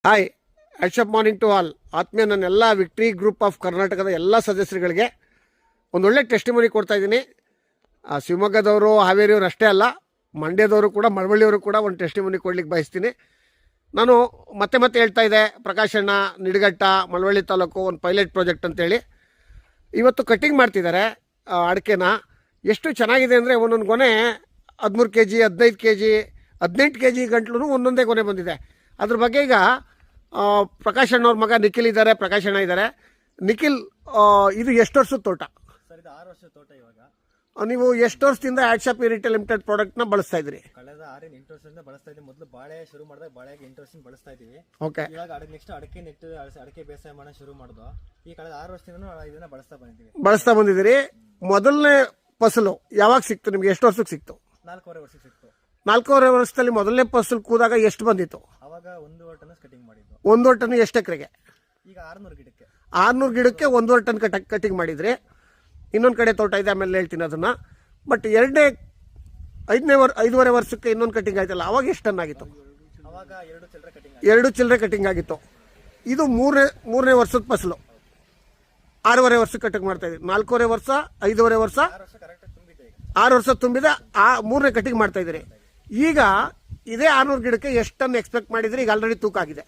Hi ಆಪ್ morning to all. ಆತ್ಮೀಯ ನನ್ನೆಲ್ಲ ವಿಕ್ಟ್ರಿ ಗ್ರೂಪ್ ಆಫ್ ಕರ್ನಾಟಕದ ಎಲ್ಲ ಸದಸ್ಯರುಗಳಿಗೆ ಒಂದೊಳ್ಳೆ ಟೆಸ್ಟಿಮನಿ ಕೊಡ್ತಾ ಇದ್ದೀನಿ. ಶಿವಮೊಗ್ಗದವರು, ಹಾವೇರಿಯವರು ಅಷ್ಟೇ ಅಲ್ಲ, ಮಂಡ್ಯದವರು ಕೂಡ, ಮಳವಳ್ಳಿಯವರು ಕೂಡ ಒಂದು ಟೆಸ್ಟಿಮನಿ ಕೊಡ್ಲಿಕ್ಕೆ ಬಯಸ್ತೀನಿ. ನಾನು ಮತ್ತೆ ಹೇಳ್ತಾ ಇದ್ದೆ, ಪ್ರಕಾಶಣ್ಣ, ನಿಡಘಟ್ಟ, ಮಳವಳ್ಳಿ ತಾಲೂಕು ಒಂದು ಪೈಲಟ್ ಪ್ರಾಜೆಕ್ಟ್ ಅಂತೇಳಿ ಇವತ್ತು ಕಟ್ಟಿಂಗ್ ಮಾಡ್ತಿದ್ದಾರೆ ಅಡಿಕೆನ. ಎಷ್ಟು ಚೆನ್ನಾಗಿದೆ ಅಂದರೆ ಒಂದೊಂದು ಗೊನೆ 13 kg, 15 kg, 18 kg ಗಂಟ್ಲು ಒಂದೊಂದೇ ಗೊನೆ ಬಂದಿದೆ. ಅದ್ರ ಬಗ್ಗೆ ಈಗ ಪ್ರಕಾಶಣ್ಣವ್ರ ಮಗ ನಿಖಿಲ್ ಇದ್ದಾರೆ, ಪ್ರಕಾಶಣ್ಣ ಇದ್ದಾರೆ. ನಿಖಿಲ್, ಇದು ಎಷ್ಟು ವರ್ಷದ ತೋಟ ಸರ್? ಇದು 6 ವರ್ಷದ ತೋಟ. ಇವಾಗ ನೀವು ಎಷ್ಟು ವರ್ಷದಿಂದ ಆಡ್ಶಾಪ್ ಇರಿಟೇಲ್ ಲಿಮಿಟೆಡ್ ಪ್ರಾಡಕ್ಟ್ನ ಬಳಸ್ತಾ ಇದ್ರಿ? ಕಳೆದ 6-8 ವರ್ಷದಿಂದ ಬಳಸ್ತಾ ಇದ್ದೀವಿ. ಮೊದಲು ಬಾಳೆ ಶುರು ಮಾಡಿದಾಗ ಬಾಳೆಗೆ 8 ವರ್ಷದಿಂದ ಬಳಸ್ತಾ ಇದ್ದೀವಿ. ಓಕೆ. ಇವಾಗ ನೆಕ್ಸ್ಟ್ ಅಡಿಕೆ ನೆಟ್ಟು ಅಡಿಕೆ ಬೇಸಾಯ ಮಾಡೋಣ ಶುರು ಮಾಡಿದ್ವು. ಈ ಕಳೆದ 6 ವರ್ಷದಿಂದ ಇದನ್ನ ಬಳಸ್ತಾ ಬಂದಿದ್ದೀರಿ. ಮೊದಲನೇ ಫಸಲು ಯಾವಾಗ ಸಿಕ್ತು ನಿಮ್ಗೆ? ಎಷ್ಟು ವರ್ಷಕ್ಕೆ ಸಿಕ್ತು? 4.5 ವರ್ಷಕ್ಕೆ ಸಿಕ್ತು. 4.5 ವರ್ಷದಲ್ಲಿ ಮೊದಲನೇ ಫಸಲು ಕೂದಾಗ ಎಷ್ಟು ಬಂದಿತ್ತು? ಅವಾಗ 1 ಟನ್ ಕಟಿಂಗ್ ಮಾಡಿದ್ದು. 1 ಟನ್ ಎಷ್ಟು ಎಕರೆಗೆ? ಈಗ 600 ಗಿಡಕ್ಕೆ 600 ಗಿಡಕ್ಕೆ 1 ಟನ್ ಕಟಿಂಗ್ ಮಾಡಿದ್ರಿ. ಇನ್ನೊಂದು ಕಡೆ ತೋಟ ಇದೆ, ಆಮೇಲೆ ಹೇಳ್ತೀನಿ ಅದನ್ನ. ಬಟ್ 5.5 ವರ್ಷಕ್ಕೆ ಇನ್ನೊಂದು ಕಟಿಂಗ್ ಆಯ್ತಲ್ಲ, ಅವಾಗ ಎಷ್ಟು ಟನ್ ಆಗಿತ್ತು? ಅವಾಗ 2 ಚಿಲ್ಲರೆ ಕಟಿಂಗ್ 2 ಚಿಲ್ಲರೆ ಕಟಿಂಗ್ ಆಗಿತ್ತು. ಇದು ಮೂರನೇ ವರ್ಷದ ಫಸಲು. 6.5 ವರ್ಷಕ್ಕೆ ಕಟಿಂಗ್ ಮಾಡ್ತಾ ಇದ್ದೀವಿ. 4.5 ವರ್ಷ, 5.5 ವರ್ಷ, 6 ವರ್ಷ ತುಂಬಿದ 3ನೇ ಕಟಿಂಗ್ ಮಾಡ್ತಾ ಇದ್ದೀರಿ. ಈಗ ಇದೇ 600 ಗಿಡಕ್ಕೆ ಎಷ್ಟು ಟನ್ ಎಕ್ಸ್ಪೆಕ್ಟ್ ಮಾಡಿದ್ರಿ? ಈಗ ಆಲ್ರೆಡಿ ತೂಕ ಆಗಿದೆ.